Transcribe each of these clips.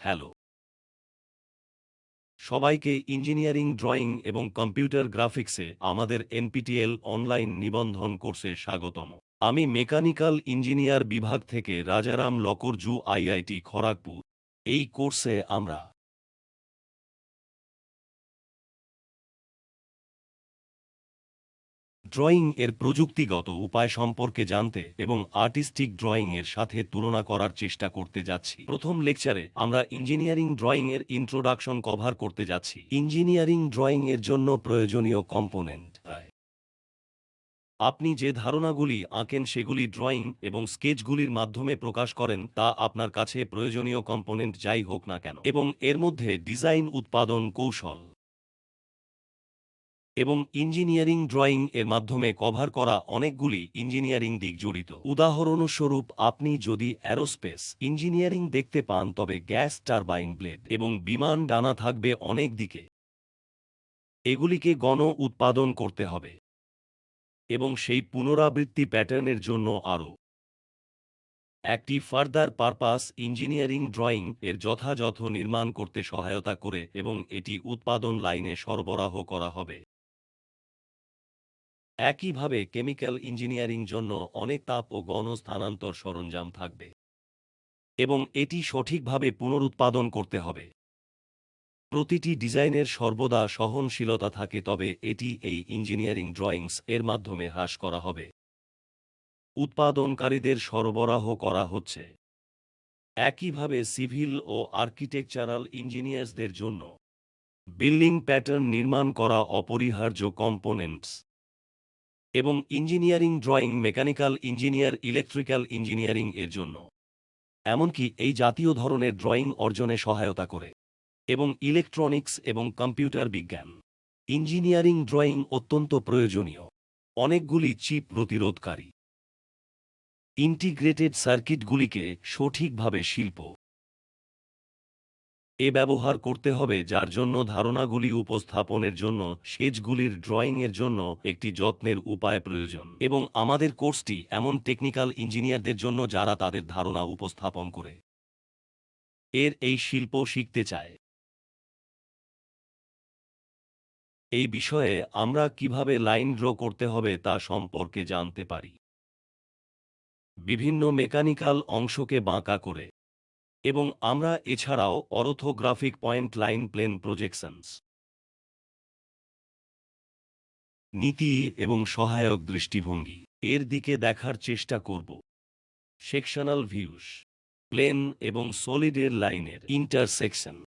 Hello সবাইকে, engineering drawing এবং computer গ্রাফিক্সে আমাদের এনপিটিএল অনলাইন নিবন্ধন কোর্সে স্বাগতম। আমি মেকানিক্যাল ইঞ্জিনিয়ার বিভাগ থেকে রাজারাম লকরজু, আইআইটি খড়গপুর। এই কোর্সে আমরা ড্রয়িং এর প্রযুক্তিগত উপায় সম্পর্কে জানতে এবং আর্টিস্টিক ড্রয়িং এর সাথে তুলনা করার চেষ্টা করতে যাচ্ছি। প্রথম লেকচারে আমরা ইঞ্জিনিয়ারিং ড্রয়িং এর ইন্ট্রোডাকশন কভার করতে যাচ্ছি। ইঞ্জিনিয়ারিং ড্রয়িং এর জন্য প্রয়োজনীয় কম্পোনেন্ট। আপনি যে ধারণাগুলি আঁকেন সেগুলি ড্রয়িং এবং স্কেচগুলির মাধ্যমে প্রকাশ করেন, তা আপনার কাছে প্রয়োজনীয় কম্পোনেন্ট যাই হোক না কেন, এবং এর মধ্যে ডিজাইন, উৎপাদন কৌশল এবং ইঞ্জিনিয়ারিং ড্রয়িং এর মাধ্যমে কভার করা অনেকগুলি ইঞ্জিনিয়ারিং দিক জড়িত। উদাহরণস্বরূপ, আপনি যদি অ্যারোস্পেস ইঞ্জিনিয়ারিং দেখতে পান, তবে গ্যাস টারবাইন ব্লেড এবং বিমান ডানা থাকবে অনেক দিকে। এগুলিকে গণ উৎপাদন করতে হবে এবং সেই পুনরাবৃত্তি প্যাটার্নের জন্য আরও একটি ফার্দার পারপাস ইঞ্জিনিয়ারিং ড্রয়িং এর যথাযথ নির্মাণ করতে সহায়তা করে এবং এটি উৎপাদন লাইনে সরবরাহ করা হবে। একইভাবে কেমিক্যাল ইঞ্জিনিয়ারিং জন্য অনেক তাপ ও গণ স্থানান্তর সরঞ্জাম থাকবে এবং এটি সঠিকভাবে পুনরুৎপাদন করতে হবে। প্রতিটি ডিজাইনের সর্বদা সহনশীলতা থাকে, তবে এটি এই ইঞ্জিনিয়ারিং ড্রয়িংস এর মাধ্যমে হ্রাস করা হবে। উৎপাদনকারীদের সরবরাহ করা হচ্ছে। একইভাবে সিভিল ও আর্কিটেকচারাল ইঞ্জিনিয়ার্সদের জন্য বিল্ডিং প্যাটার্ন নির্মাণ করা অপরিহার্য কম্পোনেন্টস এবং engineering drawing mechanical engineer, electrical engineering এর জন্য এমনকি এই জাতীয় ধরনের ড্রয়িং অর্জনে সহায়তা করে এবং ইলেকট্রনিক্স এবং কম্পিউটার বিজ্ঞান ইঞ্জিনিয়ারিং ড্রয়িং অত্যন্ত প্রয়োজনীয়। অনেকগুলি চিপ প্রতিরোধকারী ইন্টিগ্রেটেড সার্কিটগুলিকে সঠিকভাবে শিল্প ব্যবহার করতে হবে, যার জন্য ধারণাগুলি উপস্থাপনের জন্য সেজগুলির ড্রয়িংয়ের জন্য একটি যত্নের উপায় প্রয়োজন। এবং আমাদের কোর্সটি এমন টেকনিক্যাল ইঞ্জিনিয়ারদের জন্য যারা তাদের ধারণা উপস্থাপন করে এই শিল্প শিখতে চায়। এই বিষয়ে আমরা কিভাবে লাইন ড্র করতে হবে তা সম্পর্কে জানতে পারি। বিভিন্ন মেকানিক্যাল অংশকে বাঁকা করে এবং আমরা এছাড়াও orthographic point, line, plane projections, নীতি এবং সহায়ক দৃষ্টিভঙ্গি এর দিকে দেখার চেষ্টা করব। সেকশনাল ভিউস, প্লেন এবং সলিডের লাইনের ইন্টারসেকশন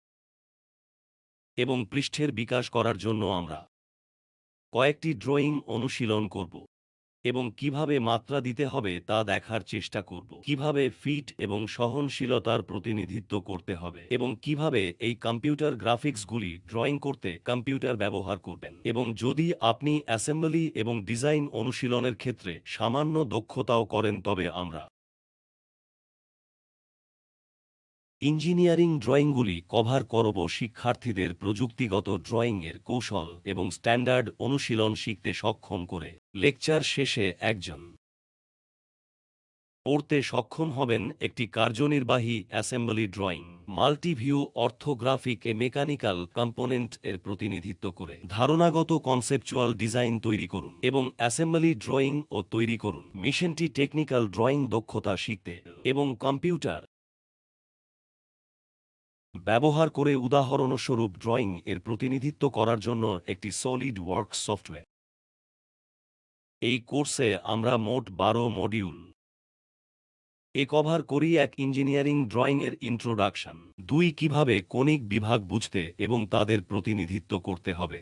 এবং পৃষ্ঠের বিকাশ করার জন্য আমরা কয়েকটি ড্রয়িং অনুশীলন করব এবং কিভাবে মাত্রা দিতে হবে তা দেখার চেষ্টা করব। কিভাবে ফিট এবং সহনশীলতার প্রতিনিধিত্ব করতে হবে এবং কিভাবে এই কম্পিউটার গ্রাফিক্সগুলি ড্রয়িং করতে কম্পিউটার ব্যবহার করবেন। এবং যদি আপনি অ্যাসেম্বলি এবং ডিজাইন অনুশীলনের ক্ষেত্রে সামান্য দক্ষতাও করেন, তবে আমরা ইঞ্জিনিয়ারিং ড্রয়িংগুলি কভার করব শিক্ষার্থীদের প্রযুক্তিগত ড্রয়িংয়ের কৌশল এবং স্ট্যান্ডার্ড অনুশীলন শিখতে সক্ষম করে। লেকচার শেষে একজন পড়তে সক্ষম হবেন একটি কার্যনির্বাহী assembly drawing. Multiview orthographic mechanical component এর প্রতিনিধিত্ব করে ধারণাগত কনসেপচুয়াল ডিজাইন তৈরি করুন এবং অ্যাসেম্বলি ড্রয়িং ও তৈরি করুন। মিশনটি টেকনিক্যাল ড্রয়িং দক্ষতা শিখতে এবং কম্পিউটার ব্যবহার করে উদাহরণস্বরূপ ড্রয়িং এর প্রতিনিধিত্ব করার জন্য একটি সলিড ওয়ার্কস সফটওয়্যার। এই কোর্সে আমরা মোট 12 মডিউল কভার করি। এক, ইঞ্জিনিয়ারিং ড্রয়িং এর ইন্ট্রোডাকশন। 2, কিভাবে কণিক বিভাগ বুঝতে এবং তাদের প্রতিনিধিত্ব করতে হবে।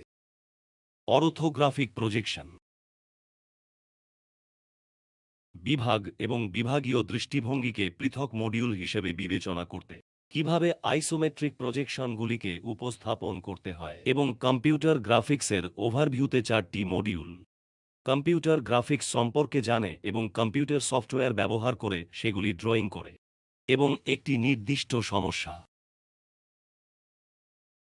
অরথোগ্রাফিক প্রজেকশন, বিভাগ এবং বিভাগীয় দৃষ্টিভঙ্গিকে পৃথক মডিউল হিসেবে বিবেচনা করতে, কিভাবে আইসোমেট্রিক প্রজেকশনগুলিকে উপস্থাপন করতে হয় এবং কম্পিউটার গ্রাফিক্সের ওভারভিউতে 4টি মডিউল কম্পিউটার গ্রাফিক্স সম্পর্কে জানে এবং কম্পিউটার সফটওয়্যার ব্যবহার করে সেগুলি ড্রয়িং করে এবং একটি নির্দিষ্ট সমস্যা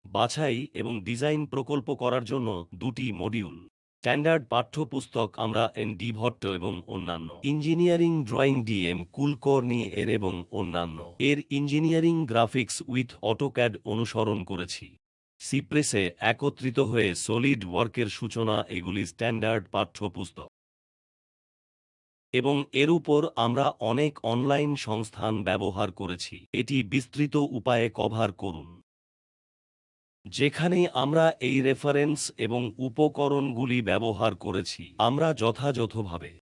বাছাই এবং ডিজাইন প্রকল্প করার জন্য 2টি মডিউল স্ট্যান্ডার্ড পাঠ্যপুস্তক আমরা এন.ডি. ভট্ট এবং অন্যান্য ইঞ্জিনিয়ারিং ড্রয়িং ডি.এম. কুলকর্ণি এর এবং অন্যান্য এর ইঞ্জিনিয়ারিং গ্রাফিক্স উইথ অটোক্যাড অনুসরণ করেছি। সিপ্রেসে একত্রিত হয়ে সলিড ওয়ার্কের সূচনা এগুলি স্ট্যান্ডার্ড পাঠ্যপুস্তক এবং এর উপর আমরা অনেক অনলাইন সংস্থান ব্যবহার করেছি। এটি বিস্তৃত উপায়ে কভার করুন, যেখানে আমরা এই রেফারেন্স এবং উপকরণগুলি ব্যবহার করেছি আমরা যথাযথভাবে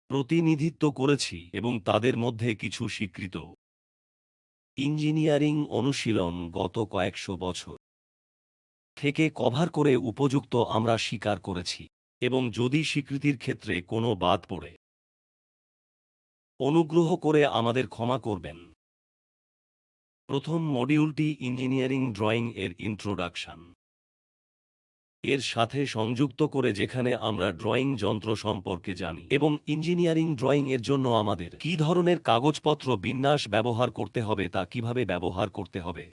প্রতিনিধিত্ব করেছি এবং তাদের মধ্যে কিছু স্বীকৃত ইঞ্জিনিয়ারিং অনুশীলন গত কয়েকশো বছর থেকে কভার করে উপযুক্ত আমরা স্বীকার করেছি এবং যদি স্বীকৃতির ক্ষেত্রে কোনো বাদ পড়ে অনুগ্রহ করে আমাদের ক্ষমা করবেন। প্রথম মডিউলটি ইঞ্জিনিয়ারিং ড্রয়িং এর ইন্ট্রোডাকশন এর সাথে সংযুক্ত করে, যেখানে আমরা ড্রয়িং যন্ত্র সম্পর্কে জানি এবং ইঞ্জিনিয়ারিং ড্রয়িং এর জন্য আমাদের কী ধরনের কাগজপত্র বিন্যাস ব্যবহার করতে হবে তা কিভাবে ব্যবহার করতে হবে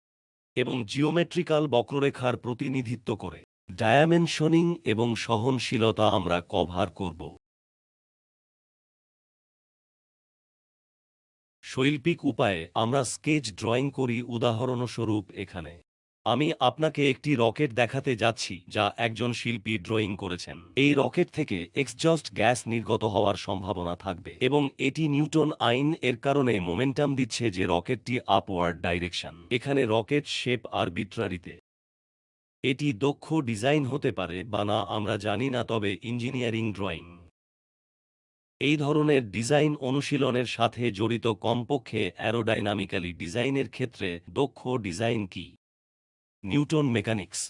এবং জিওমেট্রিক্যাল বক্ররেখার প্রতিনিধিত্ব করে ডায়ামেনশনিং এবং সহনশীলতা আমরা কভার করব। শৈল্পিক উপায়ে আমরা স্কেচ ড্রয়িং করি। উদাহরণস্বরূপ এখানে আমি আপনাকে একটি রকেট দেখাতে যাচ্ছি যা একজন শিল্পী ড্রয়িং করেছেন। এই রকেট থেকে এক্সজস্ট গ্যাস নির্গত হওয়ার সম্ভাবনা থাকবে এবং এটি নিউটন আইন এর কারণে মোমেন্টাম দিচ্ছে যে রকেটটি আপওয়ার্ড ডাইরেকশন। এখানে রকেট শেপ আরবিট্রারিতে এটি দক্ষ ডিজাইন হতে পারে বা না আমরা জানি না, তবে ইঞ্জিনিয়ারিং ড্রয়িং এই ধরনের ডিজাইন অনুশীলনের সাথে জড়িত। কমপক্ষে অ্যারোডাইনামিক্যালি ডিজাইনের ক্ষেত্রে দক্ষ ডিজাইন কি নিউটন মেকানিক্স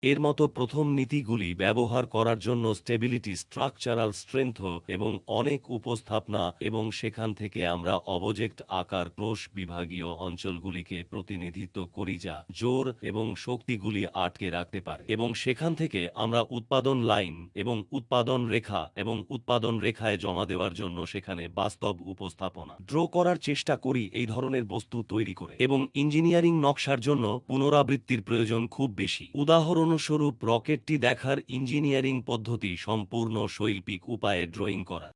এর মতো প্রথম নীতিগুলি ব্যবহার করার জন্য স্টেবিলিটি, স্ট্রাকচারাল স্ট্রেংথ এবং অনেক উপস্থাপনা, এবং সেখান থেকে আমরা অবজেক্ট আকার ক্রোশ বিভাগীয় অঞ্চলগুলিকে প্রতিনিধিত্ব করি যা জোর এবং শক্তিগুলি আটকে রাখতে পারে, এবং সেখান থেকে আমরা উৎপাদন লাইন এবং উৎপাদন রেখা এবং উৎপাদন রেখায় জমা দেওয়ার জন্য সেখানে বাস্তব উপস্থাপনা ড্র করার চেষ্টা করি এই ধরনের বস্তু তৈরি করে। এবং ইঞ্জিনিয়ারিং নকশার জন্য পুনরাবৃত্তির প্রয়োজন খুব বেশি। উদাহরণস্বরূপ রকেটটি দেখার ইঞ্জিনিয়ারিং পদ্ধতি সম্পূর্ণ শৈল্পিক উপায়ে ড্রয়িং করা।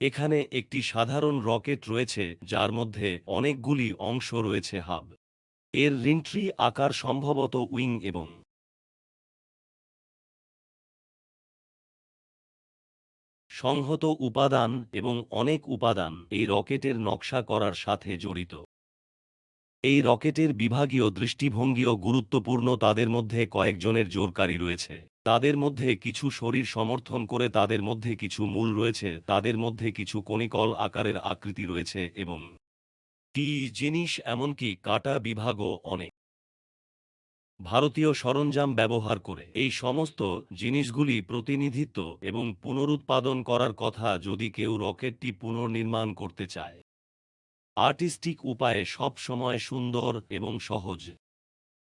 এখানে একটি সাধারণ রকেট রয়েছে যার মধ্যে অনেকগুলি অংশ রয়েছে। হাব এর রিন্ট্রি আকার সম্ভবত উইং এবং সংহত উপাদান এবং অনেক উপাদান এই রকেটের নকশা করার সাথে জড়িত। এই রকেটের বিভাগীয় দৃষ্টিভঙ্গিও গুরুত্বপূর্ণ। তাদের মধ্যে কয়েকজনের জোরকারী রয়েছে, তাদের মধ্যে কিছু শরীর সমর্থন করে, তাদের মধ্যে কিছু মূল রয়েছে, তাদের মধ্যে কিছু কনিকল আকারের আকৃতি রয়েছে এবং টি জিনিস, এমনকি কাটা বিভাগও অনেক। ভারতীয় সরঞ্জাম ব্যবহার করে এই সমস্ত জিনিসগুলি প্রতিনিধিত্ব এবং পুনরুৎপাদন করার কথা যদি কেউ রকেটটি পুনর্নির্মাণ করতে চায় আর্টিস্টিক উপায়ে, সব সময় সুন্দর এবং সহজ।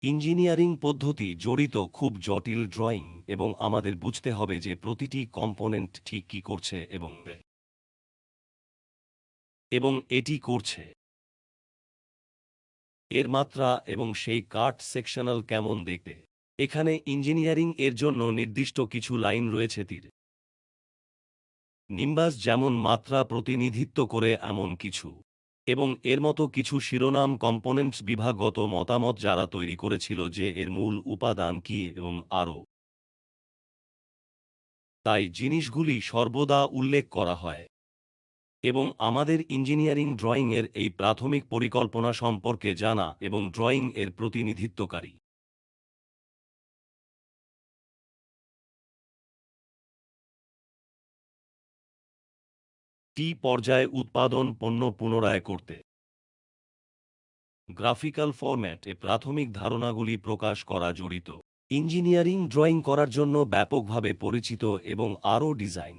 ইঞ্জিনিয়ারিং পদ্ধতি জড়িত খুব জটিল ড্রয়িং এবং আমাদের বুঝতে হবে যে প্রতিটি কম্পোনেন্ট ঠিক কী করছে এবং এটি করছে এর মাত্রা এবং সেই কাট সেকশনাল কেমন দেখতে। এখানে ইঞ্জিনিয়ারিং এর জন্য নির্দিষ্ট কিছু লাইন রয়েছে, তীর নিম্বাস যেমন মাত্রা প্রতিনিধিত্ব করে এমন কিছু, এবং এর মতো কিছু শিরোনাম কম্পোনেন্টস বিভাগগত মতামত যারা তৈরি করেছিল যে এর মূল উপাদান কি এবং আরও। তাই জিনিসগুলি সর্বদা উল্লেখ করা হয় এবং আমাদের ইঞ্জিনিয়ারিং ড্রয়িং এর এই প্রাথমিক পরিকল্পনা সম্পর্কে জানা এবং ড্রয়িং এর প্রতিনিধিত্বকারী টি পর্যায়ে উৎপাদন পণ্য পুনরায় করতে গ্রাফিক্যাল ফরম্যাট এ প্রাথমিক ধারণাগুলি প্রকাশ করা জড়িত। ইঞ্জিনিয়ারিং ড্রয়িং করার জন্য ব্যাপকভাবে পরিচিত এবং আরও ডিজাইন।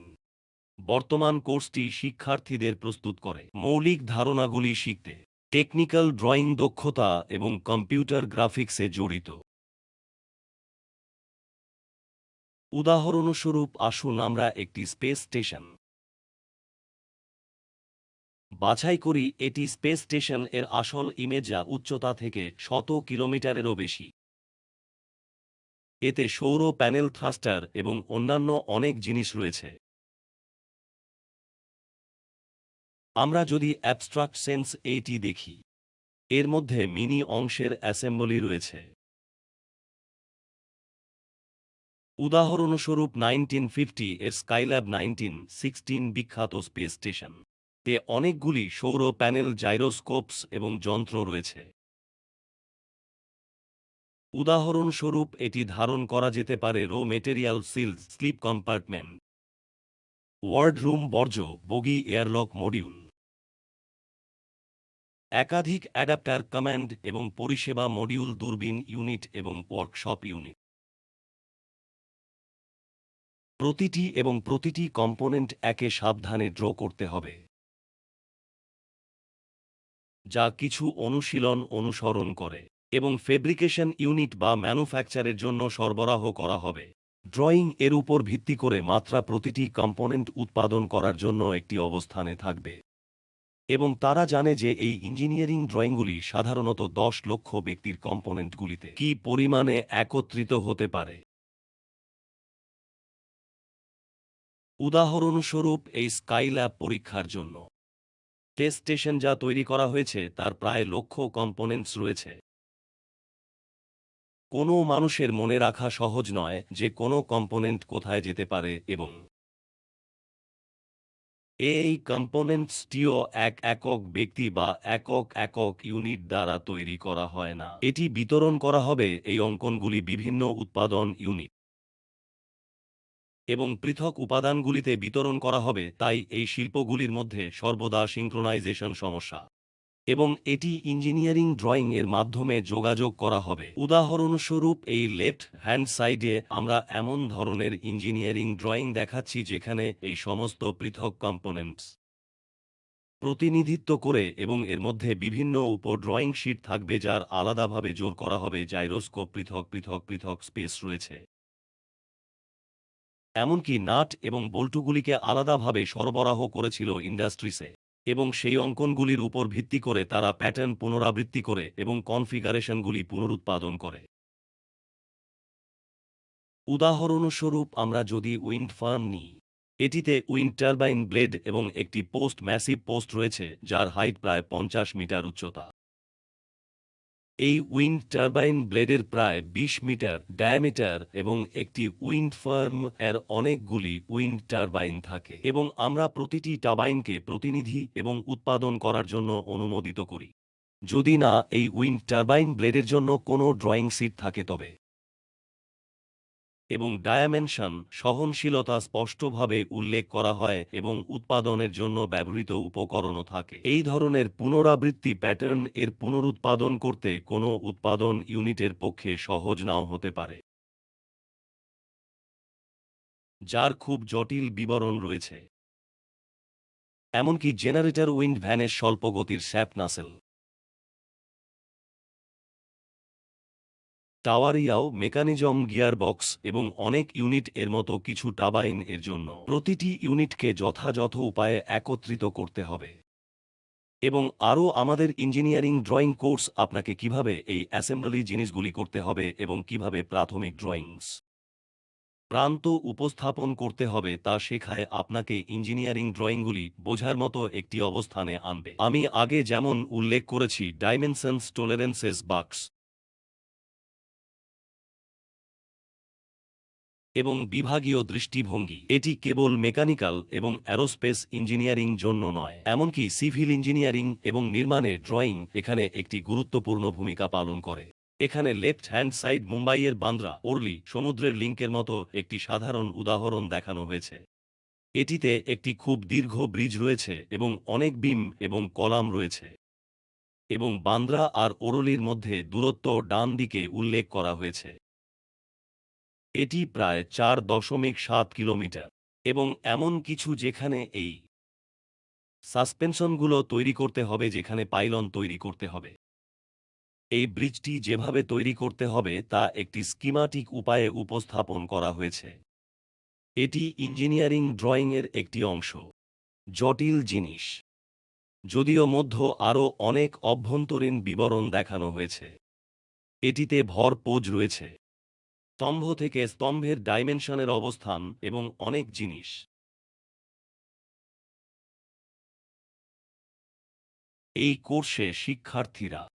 বর্তমান কোর্সটি শিক্ষার্থীদের প্রস্তুত করে মৌলিক ধারণাগুলি শিখতে, টেকনিক্যাল ড্রয়িং দক্ষতা এবং কম্পিউটার গ্রাফিক্সে জড়িত। উদাহরণস্বরূপ আসুন আমরা একটি স্পেস স্টেশন বাছাই করি এটি স্পেস স্টেশন এর আসল ইমেজ, যা উচ্চতা থেকে 100 কিলোমিটারেরও বেশি। এতে সৌর প্যানেল, থ্রাস্টার এবং অন্যান্য অনেক জিনিস রয়েছে। আমরা যদি অ্যাবস্ট্রাক্ট সেন্স এটি দেখি, এর মধ্যে মিনি অংশের অ্যাসেম্বলি রয়েছে। উদাহরণস্বরূপ 1950 এর স্কাইল্যাব 1916 বিখ্যাত স্পেস স্টেশন। তে অনেকগুলি সৌর প্যানেল, জাইরোস্কোপস এবং যন্ত্র রয়েছে। উদাহরণস্বরূপ এটি ধারণ করা যেতে পারে raw material seals, sleep compartment, wardroom, বর্জ্য, বগি, এয়ারলক মডিউল, একাধিক অ্যাডাপ্টার, কমান্ড এবং পরিষেবা মডিউল, দূরবীন ইউনিট এবং ওয়ার্কশপ ইউনিট। প্রতিটি কম্পোনেন্ট একে সাবধানে ড্র করতে হবে, যা কিছু অনুশীলন অনুসরণ করে এবং ফেব্রিকেশন ইউনিট বা ম্যানুফ্যাকচারের জন্য সরবরাহ করা হবে। ড্রয়িং এর উপর ভিত্তি করে মাত্রা প্রতিটি কম্পোনেন্ট উৎপাদন করার জন্য একটি অবস্থানে থাকবে, এবং তারা জানে যে এই ইঞ্জিনিয়ারিং ড্রয়িংগুলি সাধারণত 10 লক্ষ ব্যক্তির কম্পোনেন্টগুলিতে কি পরিমাণে একত্রিত হতে পারে। উদাহরণস্বরূপ এই স্কাইল্যাব পরীক্ষার জন্য টেস্ট স্টেশন যা তৈরি করা হয়েছে তার প্রায় লক্ষ কম্পোনেন্টস রয়েছে। কোনো মানুষের মনে রাখা সহজ নয় যে কোনো কম্পোনেন্ট কোথায় যেতে পারে, এবং এই কম্পোনেন্টসটিও এক একক ব্যক্তি বা একক ইউনিট দ্বারা তৈরি করা হয় না। এটি বিতরণ করা হবে এই অঙ্কনগুলি বিভিন্ন উৎপাদন ইউনিট এবং পৃথক উপাদানগুলিতে বিতরণ করা হবে, তাই এই শিল্পগুলির মধ্যে সর্বদা সিঙ্ক্রোনাইজেশন সমস্যা, এবং এটি ইঞ্জিনিয়ারিং ড্রয়িং এর মাধ্যমে যোগাযোগ করা হবে। উদাহরণস্বরূপ এই লেফট হ্যান্ড সাইডে আমরা এমন ধরনের ইঞ্জিনিয়ারিং ড্রয়িং দেখাচ্ছি যেখানে এই সমস্ত পৃথক কম্পোনেন্টস প্রতিনিধিত্ব করে, এবং এর মধ্যে বিভিন্ন উপ ড্রয়িং শিট থাকবে যার আলাদাভাবে জোর করা হবে। জাইরোস্কোপ, পৃথক স্পেস রয়েছে, এমনকি নাট এবং বল্টুগুলিকে আলাদাভাবে সরবরাহ করেছিল ইন্ডাস্ট্রিসে, এবং সেই অঙ্কনগুলির উপর ভিত্তি করে তারা প্যাটার্ন পুনরাবৃত্তি করে এবং কনফিগারেশনগুলি পুনরুৎপাদন করে। উদাহরণস্বরূপ আমরা যদি উইন্ড ফার্ম নিই, এটিতে উইন্ড টারবাইন ব্লেড এবং একটি ম্যাসিভ পোস্ট রয়েছে যার হাইট প্রায় 50 মিটার উচ্চতা। এই উইন্ড টারবাইন ব্লেডের প্রায় 20 মিটার ডায়ামিটার এবং একটি উইন্ড ফার্ম এর অনেকগুলি উইন্ড টারবাইন থাকে, এবং আমরা প্রতিটি টারবাইনকে প্রতিনিধি এবং উৎপাদন করার জন্য অনুমোদিত করি, যদি না এই উইন্ড টারবাইন ব্লেডের জন্য কোনো ড্রয়িং শিট থাকে তবে, এবং ডায়ামেনশন, সহনশীলতা স্পষ্টভাবে উল্লেখ করা হয় এবং উৎপাদনের জন্য ব্যবহৃত উপকরণও থাকে। এই ধরনের পুনরাবৃত্তি প্যাটার্ন এর পুনরুৎপাদন করতে কোনো উৎপাদন ইউনিটের পক্ষে সহজ নাও হতে পারে, যার খুব জটিল বিবরণ রয়েছে। এমনকি জেনারেটর, উইন্ড ভ্যানের স্বল্প গতির শ্যাফট নাসেল, টাওয়ারিয়াও মেকানিজম, গিয়ারবক্স এবং অনেক ইউনিট এর মতো কিছু টারবাইন এর জন্য প্রতিটি ইউনিটকে যথাযথ উপায়ে একত্রিত করতে হবে। এবং আরও আমাদের ইঞ্জিনিয়ারিং ড্রয়িং কোর্স আপনাকে কিভাবে এই অ্যাসেম্বলি জিনিসগুলি করতে হবে এবং কিভাবে প্রাথমিক ড্রয়িংস প্রান্ত উপস্থাপন করতে হবে তা শেখায়, আপনাকে ইঞ্জিনিয়ারিং ড্রয়িংগুলি বোঝার মতো একটি অবস্থানে আনবে। আমি আগে যেমন উল্লেখ করেছি, ডাইমেনশনস, টলারেন্সেস, বাক্স এবং বিভাগীয় দৃষ্টিভঙ্গি, এটি কেবল মেকানিক্যাল এবং অ্যারোস্পেস ইঞ্জিনিয়ারিং জন্য নয়, এমনকি সিভিল ইঞ্জিনিয়ারিং এবং নির্মাণের ড্রয়িং এখানে একটি গুরুত্বপূর্ণ ভূমিকা পালন করে। এখানে লেফট হ্যান্ড সাইড মুম্বাইয়ের বান্দ্রা ওরলি সমুদ্রের লিঙ্কের মতো একটি সাধারণ উদাহরণ দেখানো হয়েছে। এটিতে একটি খুব দীর্ঘ ব্রিজ রয়েছে এবং অনেক বিম এবং কলাম রয়েছে, এবং বান্দ্রা আর ওরলির মধ্যে দূরত্ব ডান দিকে উল্লেখ করা হয়েছে। এটি প্রায় 4.7 কিলোমিটার, এবং এমন কিছু যেখানে এই সাসপেনশনগুলো তৈরি করতে হবে, যেখানে পাইলন তৈরি করতে হবে। এই ব্রিজটি যেভাবে তৈরি করতে হবে তা একটি স্কিমাটিক উপায়ে উপস্থাপন করা হয়েছে। এটি ইঞ্জিনিয়ারিং ড্রয়িংয়ের একটি অংশ। জটিল জিনিস যদিও মধ্য আরও অনেক অভ্যন্তরীণ বিবরণ দেখানো হয়েছে। এটিতে ভর পোজ রয়েছে, স্তম্ভ থেকে স্তম্ভের ডাইমেনশনের অবস্থান এবং অনেক জিনিস। এই কোর্সে শিক্ষার্থীরা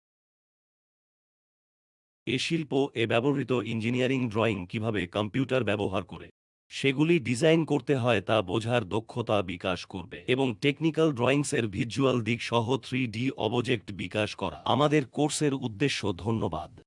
শিল্প ব্যবহৃত ইঞ্জিনিয়ারিং ড্রয়িং কিভাবে কম্পিউটার ব্যবহার করে সেগুলি ডিজাইন করতে হয় তা বোঝার দক্ষতা বিকাশ করবে এবং টেকনিক্যাল ড্রয়িংসের ভিজুয়াল দিক সহ 3D অবজেক্ট বিকাশ করা আমাদের কোর্সের উদ্দেশ্য। ধন্যবাদ।